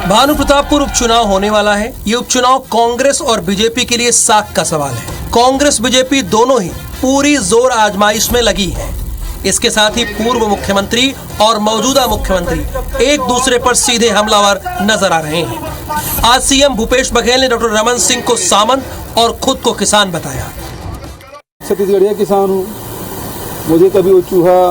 भानु प्रतापपुर उपचुनाव होने वाला है। ये उपचुनाव कांग्रेस और बीजेपी के लिए साख का सवाल है। कांग्रेस बीजेपी दोनों ही पूरी जोर आजमाइश में लगी है। इसके साथ ही पूर्व मुख्यमंत्री और मौजूदा मुख्यमंत्री एक दूसरे पर सीधे हमलावर नजर आ रहे हैं। आज सीएम भूपेश बघेल ने डॉक्टर रमन सिंह को सामंत और खुद को किसान बताया। छत्तीसगढ़िया किसान हूँ, मुझे कभी वो चूहा,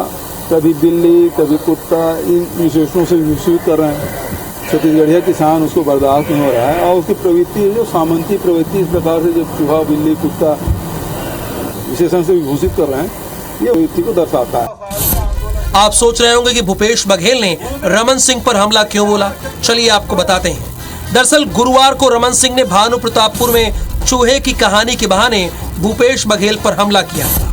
कभी बिल्ली, कभी कुत्ता, इन विशेषणों से विभूषित कर रहे हैं। छत्तीसगढ़िया किसान उसको बर्दाश्त नहीं हो रहा है और उसकी प्रवृत्ति जो सामंती प्रवृत्ति, इस प्रकार से जो चूहा, बिल्ली, कुत्ता विशेषण से विभूषित कर रहे हैं, ये प्रवृत्ति को दर्शाता है। आप सोच रहे होंगे कि भूपेश बघेल ने रमन सिंह पर हमला क्यों बोला। चलिए आपको बताते हैं। दरअसल गुरुवार को रमन सिंह ने भानु प्रतापपुर में चूहे की कहानी के बहाने भूपेश बघेल पर हमला किया था।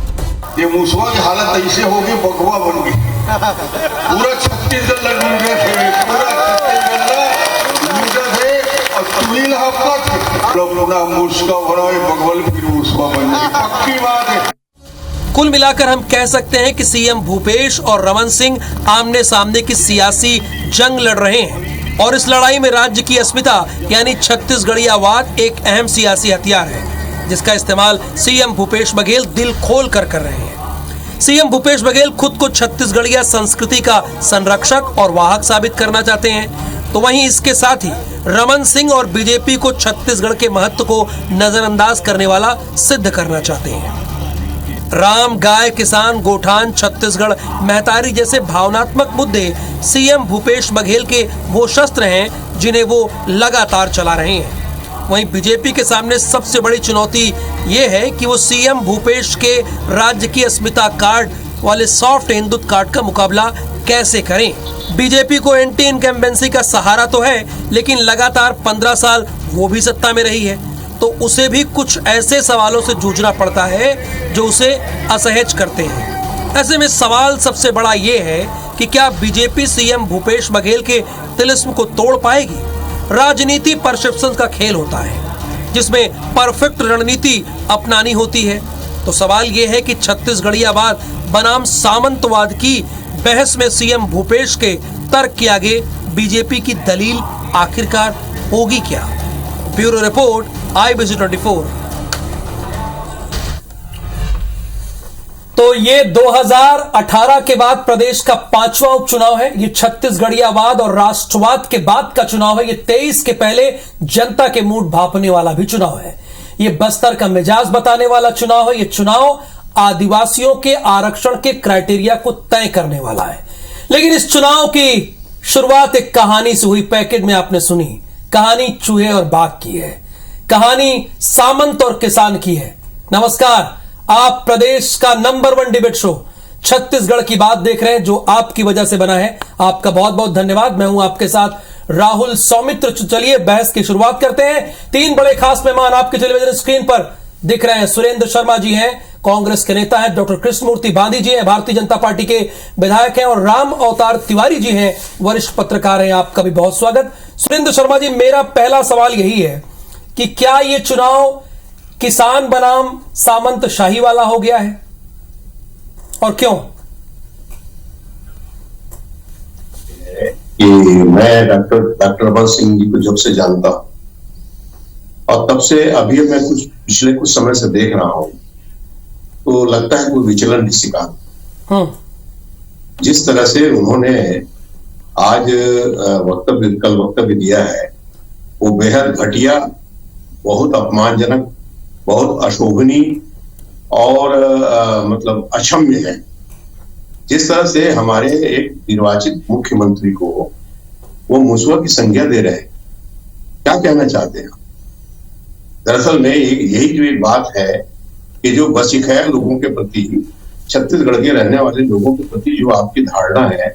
ये मूसवा की हालत ऐसे हो गई, बगवा बन गई। पूरा छत्तीसगढ़ लूट गए थे, पूरा छत्तीसगढ़ लूटे थे और तुहिल हफ्ता पूरा मूसका बनाए बगवल फिर मूसवा बन गई। पक्की बात है। कुल मिलाकर हम कह सकते हैं कि सीएम भूपेश और रमन सिंह आमने सामने की सियासी जंग लड़ रहे हैं और इस लड़ाई में राज्य की अस्मिता यानी छत्तीसगढ़ियावाद एक अहम सियासी हथियार है, जिसका इस्तेमाल सीएम भूपेश बघेल दिल खोल कर रहे हैं। सीएम भूपेश बघेल खुद को छत्तीसगढ़िया संस्कृति का संरक्षक और वाहक साबित करना चाहते हैं, तो वहीं इसके साथ ही रमन सिंह और बीजेपी को छत्तीसगढ़ के महत्व को नजरअंदाज करने वाला सिद्ध करना चाहते हैं। राम, गाय, किसान, गोठान, छत्तीसगढ़, महतारी जैसे भावनात्मक मुद्दे सीएम भूपेश बघेल के वो शस्त्र हैं जिन्हें वो लगातार चला रहे हैं। वहीं बीजेपी के सामने सबसे बड़ी चुनौती ये है कि वो सीएम भूपेश के राज्य की अस्मिता कार्ड वाले सॉफ्ट हिंदुत्व कार्ड का मुकाबला कैसे करें। बीजेपी को एंटी इनकम्बेंसी का सहारा तो है, लेकिन लगातार 15 साल वो भी सत्ता में रही है, तो उसे भी कुछ ऐसे सवालों से जूझना पड़ता है जो उसे असहज करते हैं। ऐसे में सवाल सबसे बड़ा ये है कि क्या बीजेपी सीएम भूपेश बघेल के तिलिस्म को तोड़ पाएगी। राजनीति परसेप्शन का खेल होता है, जिसमें परफेक्ट रणनीति अपनानी होती है। तो सवाल यह है कि छत्तीसगढ़ियावाद बनाम सामंतवाद की बहस में सीएम भूपेश के तर्क के आगे बीजेपी की दलील आखिरकार होगी क्या। Bureau report, IBC 24। तो ये 2018 के बाद प्रदेश का 5वां उपचुनाव है। ये छत्तीसगढ़ियावाद और राष्ट्रवाद के बाद का चुनाव है। ये 23 के पहले जनता के मूड भांपने वाला भी चुनाव है। ये बस्तर का मिजाज बताने वाला चुनाव है। ये चुनाव आदिवासियों के आरक्षण के क्राइटेरिया को तय करने वाला है। लेकिन इस चुनाव की शुरुआत एक कहानी से हुई। पैकेज में आपने सुनी, कहानी चूहे और बाघ की है, कहानी सामंत और किसान की है। नमस्कार, आप प्रदेश का नंबर 1 डिबेट शो छत्तीसगढ़ की बात देख रहे हैं, जो आपकी वजह से बना है। आपका बहुत बहुत धन्यवाद। मैं हूं आपके साथ राहुल सौमित्र। चलिए बहस की शुरुआत करते हैं। 3 बड़े खास मेहमान आपके टेलीविजन स्क्रीन पर दिख रहे हैं। सुरेंद्र शर्मा जी हैं, कांग्रेस के नेता हैं। डॉक्टर कृष्णमूर्ति बांधी जी हैं, भारतीय जनता पार्टी के विधायक हैं। और राम अवतार तिवारी जी हैं, वरिष्ठ पत्रकार हैं। आपका भी बहुत स्वागत। सुरेंद्र शर्मा जी, मेरा पहला सवाल यही है कि क्या ये चुनाव किसान बनाम सामंत शाही वाला हो गया है, और क्यों? कि मैं डॉक्टर रमन सिंह जी को जब से जानता हूं और तब से अभी मैं पिछले कुछ समय से देख रहा हूं, तो लगता है कोई विचलन की शिकार। जिस तरह से उन्होंने आज कल वक्तव्य दिया है, वो बेहद घटिया, बहुत अपमानजनक, बहुत अशोभनीय और मतलब अक्षम्य है। जिस तरह से हमारे एक निर्वाचित मुख्यमंत्री को वो मुसवा की संज्ञा दे रहे हैं, क्या कहना चाहते हैं? दरअसल में यही जो एक बात है कि जो बसिखैर लोगों के प्रति, छत्तीसगढ़ के रहने वाले लोगों के प्रति जो आपकी धारणा है,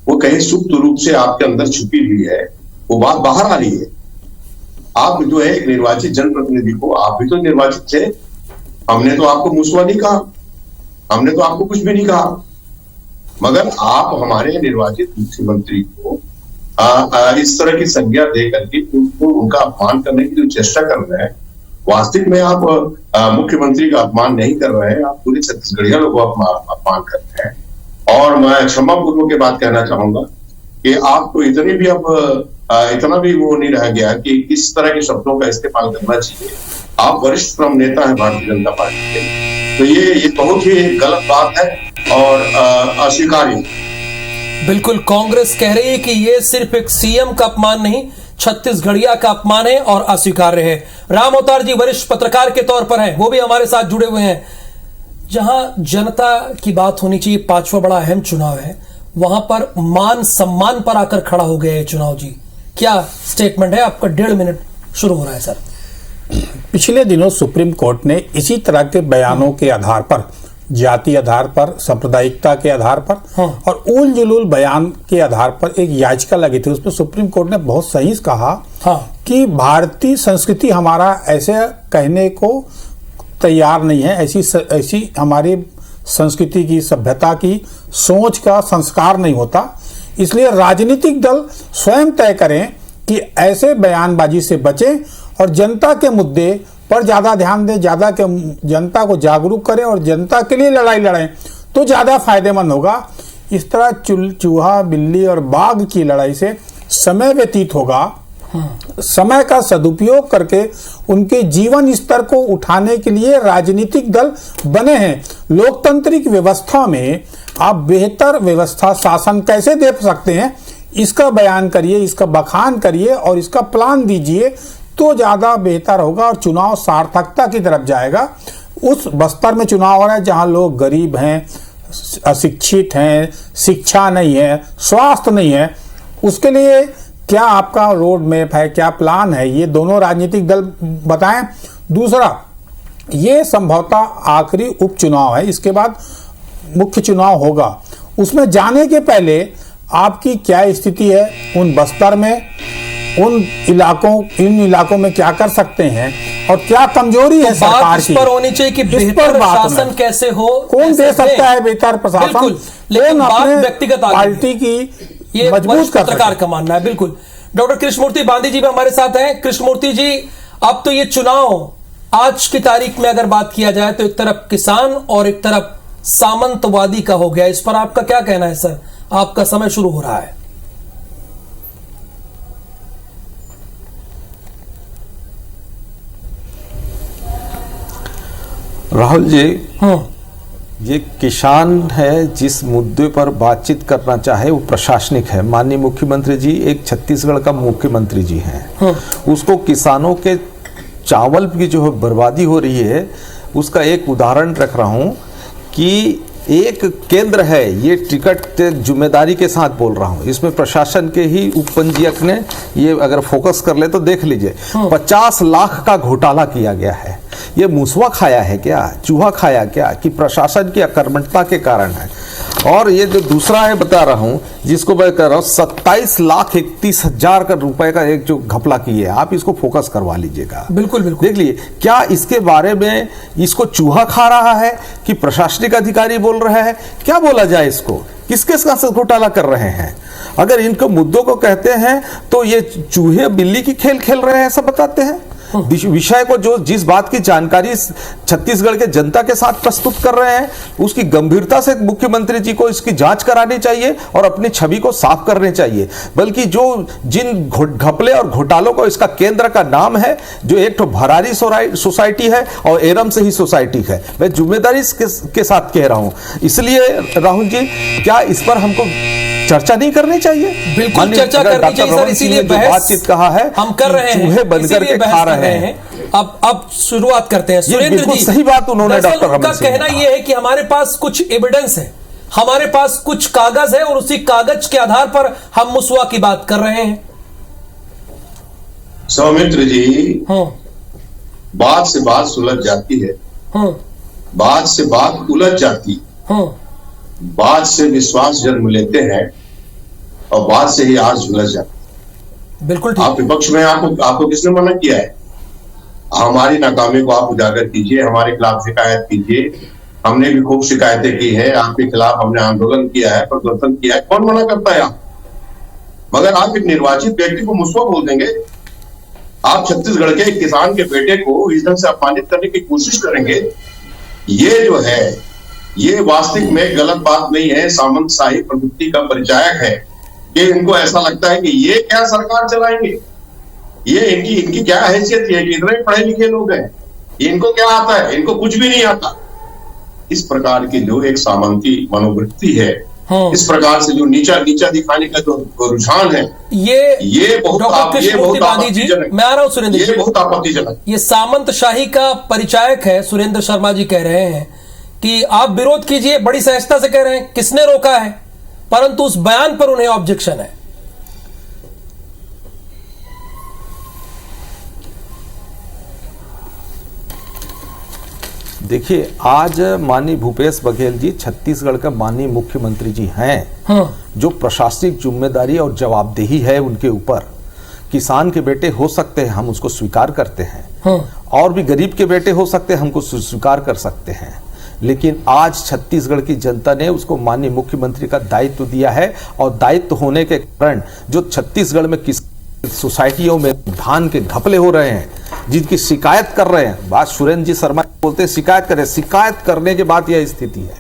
वो कहीं सुप्त रूप से आपके अंदर छुपी हुई है, वो बात बाहर आ रही है। आप जो है एक निर्वाचित जनप्रतिनिधि को, आप भी तो निर्वाचित थे, हमने तो आपको मुसवा नहीं कहा, हमने तो आपको कुछ भी नहीं कहा, मगर आप हमारे निर्वाचित मुख्यमंत्री को इस तरह की संज्ञा दे करके उनका अपमान करने की जो चेष्टा कर रहे हैं, वास्तविक में आप मुख्यमंत्री का अपमान नहीं कर रहे हैं, आप पूरे छत्तीसगढ़िया लोगों का अपमान कर रहे हैं। और मैं क्षमा पूर्वक के बात कहना चाहूंगा कि आपको इतनी भी अब इतना भी वो नहीं रह गया कि किस तरह के शब्दों का इस्तेमाल करना चाहिए। आप वरिष्ठ श्रम नेता हैं भारतीय जनता पार्टी के, तो ये बहुत ही गलत बात है और अस्वीकार्य। बिल्कुल, कांग्रेस कह रही है कि ये सिर्फ एक सीएम का अपमान नहीं, छत्तीसगढ़िया का अपमान है और अस्वीकार्य है। राम अवतार जी वरिष्ठ पत्रकार के तौर पर हैं, वो भी हमारे साथ जुड़े हुए हैं। जहां जनता की बात होनी चाहिए, पांचवा बड़ा अहम चुनाव है, वहां पर मान सम्मान पर आकर खड़ा हो गया है चुनाव। जी क्या स्टेटमेंट है आपका? 1.5 मिनट शुरू हो रहा है सर। पिछले दिनों सुप्रीम कोर्ट ने इसी तरह के बयानों के आधार पर, जाति आधार पर, सांप्रदायिकता के आधार पर और उल जुलूल बयान के आधार पर एक याचिका लगी थी। उसमें सुप्रीम कोर्ट ने बहुत सही कहा कि भारतीय संस्कृति हमारा ऐसे कहने को तैयार नहीं है, ऐसी हमारी संस्कृति की, सभ्यता की सोच का संस्कार नहीं होता। इसलिए राजनीतिक दल स्वयं तय करें कि ऐसे बयानबाजी से बचें और जनता के मुद्दे पर ज्यादा ध्यान दें, जनता को जागरूक करें और जनता के लिए लड़ाई लड़ें तो ज्यादा फायदेमंद होगा। इस तरह चूहा, बिल्ली और बाघ की लड़ाई से समय व्यतीत होगा। समय का सदुपयोग करके उनके जीवन स्तर को उठाने के लिए राजनीतिक दल बने हैं। लोकतांत्रिक व्यवस्था में आप बेहतर व्यवस्था शासन कैसे दे सकते हैं, इसका बयान करिए, इसका बखान करिए और इसका प्लान दीजिए तो ज्यादा बेहतर होगा और चुनाव सार्थकता की तरफ जाएगा। उस बस्तर में चुनाव हो रहा है जहां लोग गरीब हैं, अशिक्षित हैं, शिक्षा नहीं है, स्वास्थ्य नहीं है, उसके लिए क्या आपका रोड मैप है, क्या प्लान है, ये दोनों राजनीतिक दल बताएं। दूसरा, ये संभवतः आखिरी उपचुनाव है, इसके बाद मुख्य चुनाव होगा। उसमें जाने के पहले आपकी क्या स्थिति है उन बस्तर में, इन इलाकों में क्या कर सकते हैं और क्या कमजोरी है सरकार की, पर होनी चाहिए कि बेहतर शासन कैसे हो, कौन दे सकता है बेहतर प्रशासन, लेकिन बात व्यक्तिगत पार्टी की ये मजबूत कर पत्रकार का मानना है। बिल्कुल, डॉक्टर कृष्णमूर्ति बांदी जी भी हमारे साथ हैं। कृष्णमूर्ति जी, अब तो ये चुनाव आज की तारीख में अगर बात किया जाए तो एक तरफ किसान और एक तरफ सामंतवादी का हो गया, इस पर आपका क्या कहना है सर? आपका समय शुरू हो रहा है। राहुल जी, ये किसान है, जिस मुद्दे पर बातचीत करना चाहे वो प्रशासनिक है। माननीय मुख्यमंत्री जी एक छत्तीसगढ़ का मुख्यमंत्री जी हैं, उसको किसानों के चावल की जो बर्बादी हो रही है उसका एक उदाहरण रख रहा हूं कि एक केंद्र है, ये टिकट जिम्मेदारी के साथ बोल रहा हूं, इसमें प्रशासन के ही उपपंजीयक ने ये अगर फोकस कर ले तो देख लीजिए 50 लाख का घोटाला किया गया है। ये मुसवा खाया है क्या, चूहा खाया क्या, कि प्रशासन की अकर्मण्यता के कारण है। और ये जो दूसरा है बता रहा हूं, जिसको मैं कह रहा हूं 27,31,000 का रुपए का एक जो घपला की है, आप इसको फोकस करवा लीजिएगा। बिल्कुल बिल्कुल देख लीजिए, क्या इसके बारे में इसको चूहा खा रहा है कि प्रशासनिक अधिकारी बोल रहा है, क्या बोला जाए इसको, किसके साथ घोटाला कर रहे हैं? अगर इनको मुद्दों को कहते हैं तो ये चूहे बिल्ली की खेल खेल रहे हैं ऐसा बताते हैं। विषय को जो जिस बात की जानकारी छत्तीसगढ़ के जनता के साथ प्रस्तुत कर रहे हैं उसकी गंभीरता से मुख्यमंत्री जी को इसकी जांच करानी चाहिए और अपनी छवि को साफ करनी चाहिए। बल्कि जो जिन घपले और घोटालों को इसका केंद्र का नाम है, जो एक तो भरारी सोसाइटी है और एरम से ही सोसाइटी है, मैं जिम्मेदारी के साथ कह रहा हूं। इसलिए राहुल जी, क्या इस पर हमको चर्चा नहीं करनी चाहिए? बिल्कुल चर्चा करनी चाहिए सर, इसीलिए बातचीत कहा है हम कर रहे हैं, चूहे बनकर के खा रहे हैं। अब शुरुआत करते हैं। सुरेंद्र जी, सही बात उन्होंने डॉक्टर उनका कहना यह है कि हमारे पास कुछ एविडेंस है, हमारे पास कुछ कागज है और उसी कागज के आधार पर हम मुसवा की बात कर रहे हैं। सौमित्र जी, बात से बात सुलझ जाती है, बात से बात उलझ जाती है, बात से विश्वास जन्म लेते हैं और बात से ही आज झुलझ जाते। बिल्कुल ठीक। आप विपक्ष में आपको किसने मना किया है? हमारी नाकामी को आप उजागर कीजिए, हमारे खिलाफ शिकायत कीजिए। हमने भी खूब शिकायतें की है, आपके खिलाफ हमने आंदोलन किया है, प्रदर्शन किया है, कौन मना करता है आप? मगर आप एक निर्वाचित व्यक्ति को मुसवा बोल देंगे? आप छत्तीसगढ़ के एक किसान के बेटे को इस ढंग से अपमानित करने की कोशिश करेंगे? ये जो है ये वास्तविक में गलत बात नहीं है, सामंतशाही प्रवृत्ति का परिचायक है। कि इनको ऐसा लगता है कि ये क्या सरकार चलाएंगे, ये इनकी क्या हैसियत है, कितने पढ़े लिखे लोग हैं, इनको क्या आता है, इनको कुछ भी नहीं आता। इस प्रकार की जो एक सामंती मनोवृत्ति है, इस प्रकार से जो नीचा दिखाने का जो रुझान है, ये बहुत आपत्तिजनक। मैं आ रहा हूं सुरेंद्र जी, ये बहुत आपत्तिजनक। ये सामंतशाही का परिचायक है। सुरेंद्र शर्मा जी कह रहे हैं कि आप विरोध कीजिए, बड़ी सहजता से कह रहे हैं, किसने रोका है, परंतु उस बयान पर उन्हें ऑब्जेक्शन है। देखिए, आज माननीय भूपेश बघेल जी छत्तीसगढ़ का माननीय मुख्यमंत्री जी हैं, जो प्रशासनिक जिम्मेदारी और जवाबदेही है उनके ऊपर। किसान के बेटे हो सकते हैं, हम उसको स्वीकार करते हैं, और भी गरीब के बेटे हो सकते हैं, हमको स्वीकार कर सकते हैं। लेकिन आज छत्तीसगढ़ की जनता ने उसको माननीय मुख्यमंत्री का दायित्व दिया है, और दायित्व होने के कारण जो छत्तीसगढ़ में किस सोसाइटियों में धान के घपले हो रहे हैं, जिनकी शिकायत कर रहे हैं, बात सुरेंद्र जी शर्मा बोलते हैं शिकायत करें, शिकायत करने के बाद यह स्थिति है।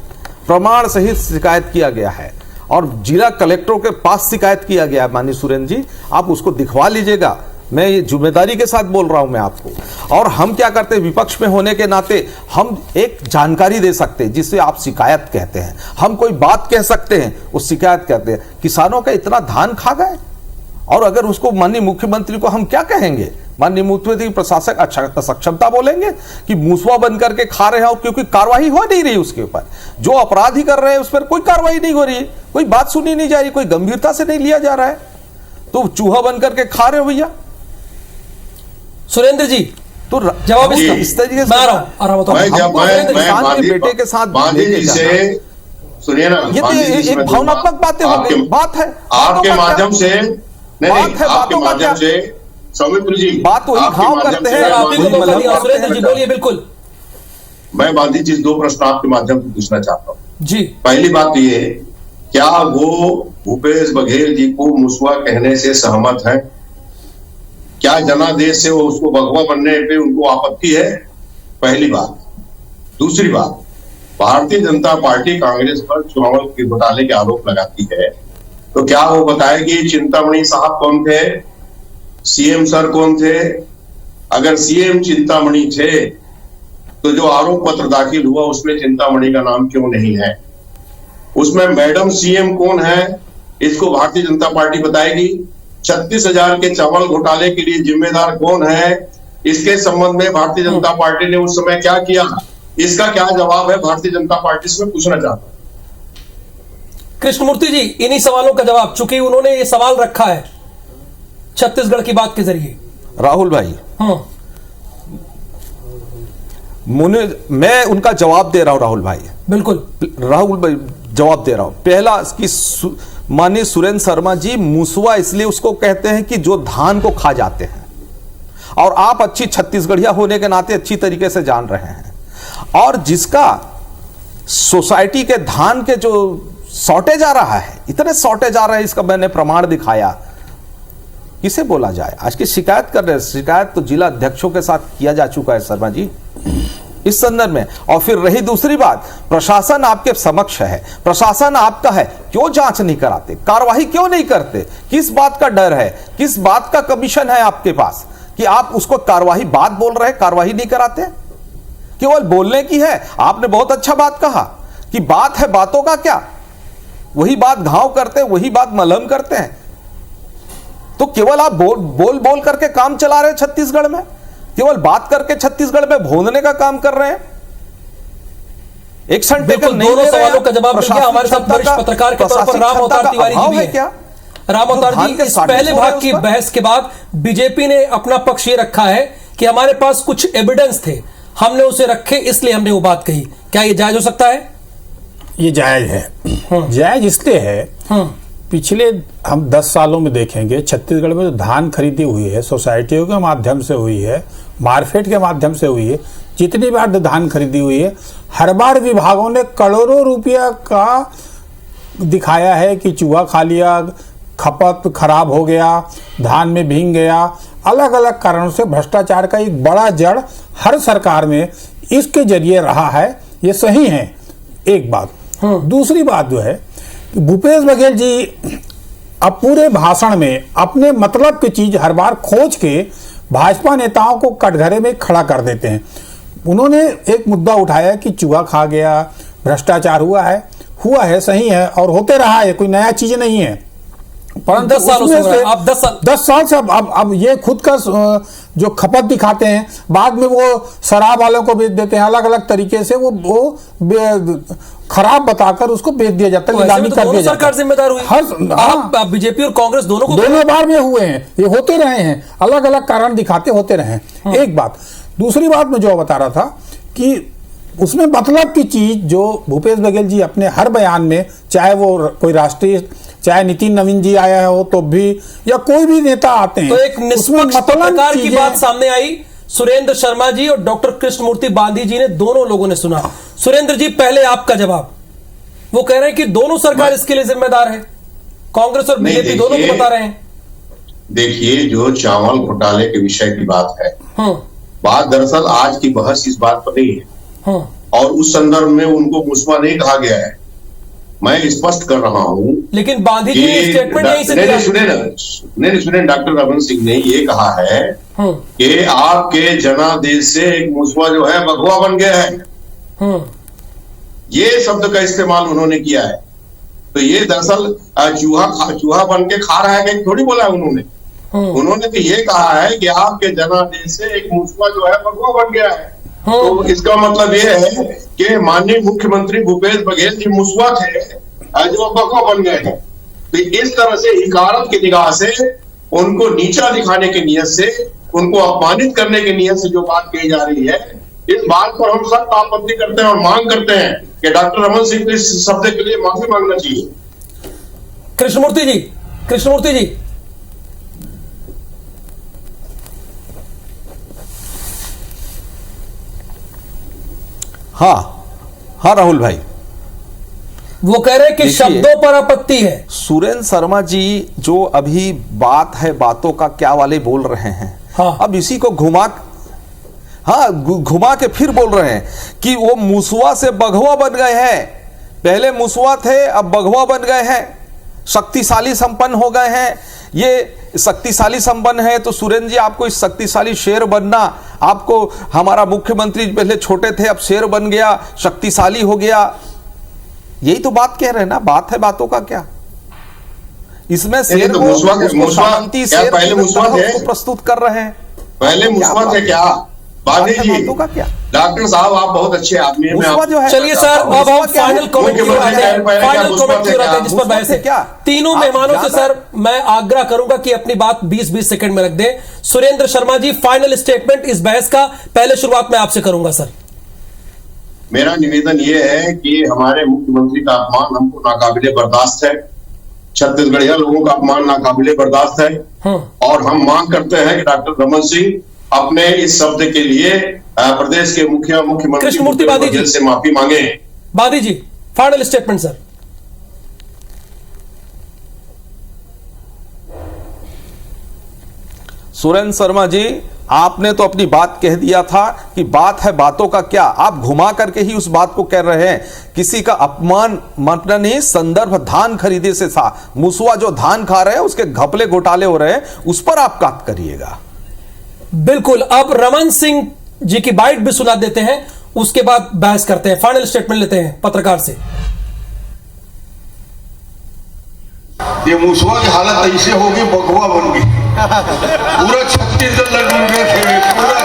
प्रमाण सहित शिकायत किया गया है और जिला कलेक्टरों के पास शिकायत किया गया है। माननीय सुरेंद्र जी, आप उसको दिखवा लीजिएगा, मैं ये जिम्मेदारी के साथ बोल रहा हूं मैं आपको। और हम क्या करते हैं, विपक्ष में होने के नाते हम एक जानकारी दे सकते हैं, जिसे आप शिकायत कहते हैं। हम कोई बात कह सकते हैं, उस शिकायत कहते हैं। किसानों का इतना धान खा गए, और अगर उसको माननीय मुख्यमंत्री को हम क्या कहेंगे, माननीय मुख्यमंत्री प्रशासक असक्षमता बोलेंगे कि मूसवा बन करके खा रहे हैं, क्योंकि कार्रवाई हो नहीं रही उसके ऊपर। जो अपराधी कर रहे हैं उस पर कोई कार्रवाई नहीं हो रही, कोई बात सुनी नहीं जा रही, कोई गंभीरता से नहीं लिया जा रहा है, तो चूहा बन करके खा रहे हो भैया। सुरेंद्र जी तो जवाब इस तरीके से बेटे के साथ सुनिए ना, ये तो एक भावनात्मक बातें हो गई, बात है आपके माध्यम से, आपके माध्यम से सौमित्र जी बात वही घाव करते हैं। जी बोलिए। बिल्कुल, मैं बांधी जी 2 प्रश्न आपके माध्यम से पूछना चाहता हूँ जी। पहली बात तो ये, क्या वो भूपेश बघेल जी को मुसवा कहने से सहमत है? क्या जनादेश से वो उसको भगवा बनने पे उनको आपत्ति है? पहली बात। दूसरी बात, भारतीय जनता पार्टी कांग्रेस पर चावल के घोटाले के आरोप लगाती है, तो क्या वो बताएगी चिंतामणि साहब कौन थे, सीएम सर कौन थे? अगर सीएम चिंतामणि थे तो जो आरोप पत्र दाखिल हुआ उसमें चिंतामणि का नाम क्यों नहीं है? उसमें मैडम सीएम कौन है, इसको भारतीय जनता पार्टी बताएगी। 36,000 के चावल घोटाले के लिए जिम्मेदार कौन है, इसके संबंध में भारतीय जनता पार्टी ने उस समय क्या किया, इसका क्या जवाब है भारतीय जनता पार्टी से मैं पूछना चाहता हूं। कृष्णमूर्ति जी, इन्हीं सवालों का जवाब, चूंकि उन्होंने ये सवाल रखा है छत्तीसगढ़ की बात के जरिए। राहुल भाई, मैं उनका जवाब दे रहा हूं। राहुल भाई, बिल्कुल राहुल भाई जवाब दे रहा हूं। पहला कि माननीय सुरेंद्र शर्मा जी, मूसवा इसलिए उसको कहते हैं कि जो धान को खा जाते हैं, और आप अच्छी छत्तीसगढ़िया होने के नाते अच्छी तरीके से जान रहे हैं। और जिसका सोसाइटी के धान के जो सौटे जा रहा है, इतने सौटे जा रहे हैं, इसका मैंने प्रमाण दिखाया। किसे बोला जाए, आज की शिकायत कर रहे हैं, शिकायत तो जिला अध्यक्षों के साथ किया जा चुका है शर्मा जी इस संदर्भ में। और फिर रही दूसरी बात, प्रशासन आपके समक्ष है, प्रशासन आपका है, क्यों जांच नहीं कराते, कार्रवाई क्यों नहीं करते? किस बात का डर है, किस बात का कमीशन है आपके पास कि आप उसको कार्रवाई, बात बोल रहे हैं, कार्रवाई नहीं कराते? केवल बोलने की है। आपने बहुत अच्छा बात कहा कि बात है, बातों का क्या, वही बात घाव करते हैं, वही बात मलहम करते हैं। तो केवल आप बोल करके काम चला रहे हैं छत्तीसगढ़ में, केवल बात करके छत्तीसगढ़ में भोंदने का काम कर रहे हैं। एक्शन टेकन नहीं। दोनों सवालों का जवाब देंगे हमारे साथ वरिष्ठ पत्रकार के तौर पर राम अवतार तिवारी जी भी हैं। क्या राम अवतार जी, इस पहले भाग की बहस के बाद बीजेपी ने अपना पक्ष ये रखा है कि हमारे पास कुछ एविडेंस थे, हमने उसे रखे, इसलिए हमने वो बात कही। क्या ये जायज हो सकता है? ये जायज है। जायज इसलिए है, पिछले हम 10 सालों में देखेंगे छत्तीसगढ़ में जो धान खरीदी हुई है, सोसाइटियों के माध्यम से हुई है, मार्केट के माध्यम से हुई है, जितनी बार धान खरीदी हुई है, हर बार विभागों ने करोड़ों रुपया का दिखाया है कि चूहा खा लिया, खपत खराब हो गया, धान में भींग गया। अलग अलग कारणों से भ्रष्टाचार का एक बड़ा जड़ हर सरकार में इसके जरिए रहा है। ये सही है, एक बात। दूसरी बात जो है, भूपेश बघेल जी अब पूरे भाषण में अपने मतलब की चीज हर बार खोज के भाजपा नेताओं को कटघरे में खड़ा कर देते हैं। उन्होंने एक मुद्दा उठाया कि चूहा खा गया, भ्रष्टाचार हुआ है, सही है और होते रहा है, कोई नया चीज नहीं है। परंतु 10 साल उसमें से आप 10 साल से अब ये खुद का जो खपत दिखाते हैं, बाद में वो शराब वालों को बेच देते हैं, अलग अलग तरीके से वो खराब बताकर उसको बेच दिया जाता है, नीलामी कर दिया जाता है। सरकार जिम्मेदार हुई, आप बीजेपी और कांग्रेस दोनों बार में हुए हैं, ये होते रहे हैं, अलग अलग कारण दिखाते होते रहे हैं। एक बात। दूसरी बात मैं जो बता रहा था कि उसमें मतलब की चीज जो भूपेश बघेल जी अपने हर बयान में, चाहे वो कोई राष्ट्रीय, चाहे नितिन नवीन जी आया हो तो भी, या कोई भी नेता आते हैं, तो एक निष्पक्ष पत्रकार की बात सामने आई। सुरेंद्र शर्मा जी और डॉक्टर कृष्णमूर्ति बांधी जी ने, दोनों लोगों ने सुना। सुरेंद्र जी, पहले आपका जवाब। वो कह रहे हैं कि दोनों सरकार इसके लिए जिम्मेदार है, कांग्रेस और बीजेपी दोनों को बता रहे हैं। देखिए, जो चावल घोटाले के विषय की बात है, बात दरअसल आज की बहस इस बात पर नहीं है, और उस संदर्भ में उनको मुस्वा नहीं कहा गया है। मैं स्पष्ट कर रहा हूं, लेकिन बांधी जी ने स्टेटमेंट यहीं से दिया। सुने, डॉक्टर रमन सिंह ने ये कहा है कि आपके जनादेश से एक मुस्वा जो है बगवा बन गया है। ये शब्द का इस्तेमाल उन्होंने किया है। तो ये दरअसल चूहा बन के खा रहा है कि थोड़ी बोला है उन्होंने। उन्होंने तो ये कहा है कि आपके जनादेश से एक मुस्वा जो है बगवा बन गया है। तो इसका मतलब ये है कि माननीय मुख्यमंत्री भूपेश बघेल जी मुस्वा थे जो बगवा बन गए हैं। तो इस तरह से हिकारत की निगाह से, उनको नीचा दिखाने की नीयत से, उनको अपमानित करने की नीयत से जो बात कही जा रही है, इस बात पर हम सख्त आपत्ति करते हैं और मांग करते हैं कि डॉक्टर रमन सिंह को इस शब्द के लिए माफी मांगना चाहिए। कृष्णमूर्ति जी, हाँ राहुल भाई, वो कह रहे हैं कि शब्दों पर आपत्ति है। सुरेंद्र शर्मा जी जो अभी बात है बातों का क्या वाले बोल रहे हैं, अब इसी को घुमा के फिर बोल रहे हैं कि वो मुसवा से बघवा बन गए हैं। पहले मुसवा थे, अब बघवा बन गए हैं, शक्तिशाली संपन्न हो गए हैं। ये शक्तिशाली संपन्न है तो सुरेंद्र जी, आपको इस शक्तिशाली शेर बनना, आपको हमारा मुख्यमंत्री पहले छोटे थे, अब शेर बन गया, शक्तिशाली हो गया, यही तो बात कह रहे हैं ना। बात है बातों का क्या, इसमें शेर तो शांति शेर को प्रस्तुत कर रहे हैं। पहले मुस्वा थे क्या बांधी जी? बातों का क्या? डॉक्टर साहब, आप बहुत अच्छे आदमी हैं। चलिए सर, अब हम फाइनल कमेंट की ओर आते हैं, जिस पर बहस है। तीनों मेहमानों से सर मैं आग्रह करूंगा कि अपनी बात 20-20 सेकंड में रख दें। सुरेंद्र शर्मा जी, फाइनल स्टेटमेंट इस बहस का। पहले शुरुआत मैं आपसे करूंगा सर। मेरा निवेदन ये है कि हमारे मुख्यमंत्री का अपमान हमको नाकाबिले बर्दाश्त है, छत्तीसगढ़िया लोगों का अपमान नाकाबिले बर्दाश्त है, और हम मांग करते हैं कि डॉक्टर रमन सिंह अपने इस शब्द के लिए प्रदेश के मुख्यमंत्री कृष्णमूर्ति बांधी जी से माफी मांगे। Bandhi ji, final statement sir. Surendra Sharma ji, आपने तो अपनी बात कह दिया था कि बात है बातों का क्या। आप घुमा करके ही उस बात को कह रहे हैं। किसी का अपमान मतलब नहीं, संदर्भ धान खरीदे से था। मुसवा जो धान खा रहे हैं उसके घपले घोटाले हो रहे हैं, उस पर आप बात करिएगा। बिल्कुल। अब रमन सिंह जी की बाइट भी सुना देते हैं, उसके बाद बहस करते हैं। फाइनल स्टेटमेंट लेते हैं पत्रकार से। ये मुसवा की हालत ऐसे होगी, बगवा बन गई। पूरा छत्तीसगढ़ लूट रहे थे, पूरा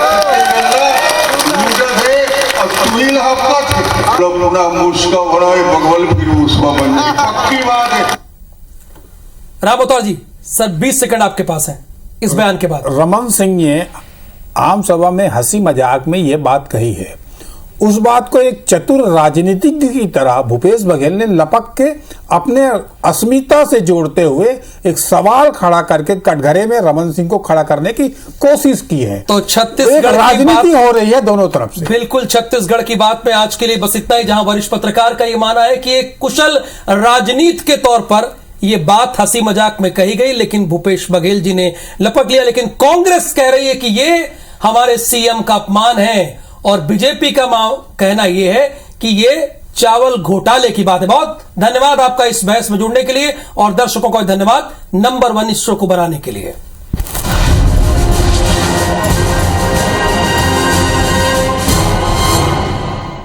छत्तीसगढ़ लूट थे, और तुहिल हफ्ता थे लोग अपना मुस्का बनाए, बगवल फिर मुसवा बन गई। पक्की बात है। राम अवतार जी, सर 20 सेकंड आपके पास है इस बयान के बाद। रमन सिंह ने आम सभा में हंसी मजाक में यह बात कही है। उस बात को एक चतुर राजनीतिज्ञ की तरह भूपेश बघेल ने लपक के अपने अस्मिता से जोड़ते हुए एक सवाल खड़ा करके कटघरे में रमन सिंह को खड़ा करने की कोशिश की है। तो छत्तीसगढ़ राजनीति हो रही है दोनों तरफ से। बिल्कुल, छत्तीसगढ़ की बात में आज के लिए बस इतना ही, जहां वरिष्ठ पत्रकार का यह मानना है कि एक कुशल राजनीति के तौर पर ये बात हंसी मजाक में कही गई, लेकिन भूपेश बघेल जी ने लपक लिया। लेकिन कांग्रेस कह रही है कि ये हमारे सीएम का अपमान है, और बीजेपी का कहना यह है कि ये चावल घोटाले की बात है। बहुत धन्यवाद आपका इस बहस में जुड़ने के लिए और दर्शकों का धन्यवाद नंबर 1 इस शो को बनाने के लिए।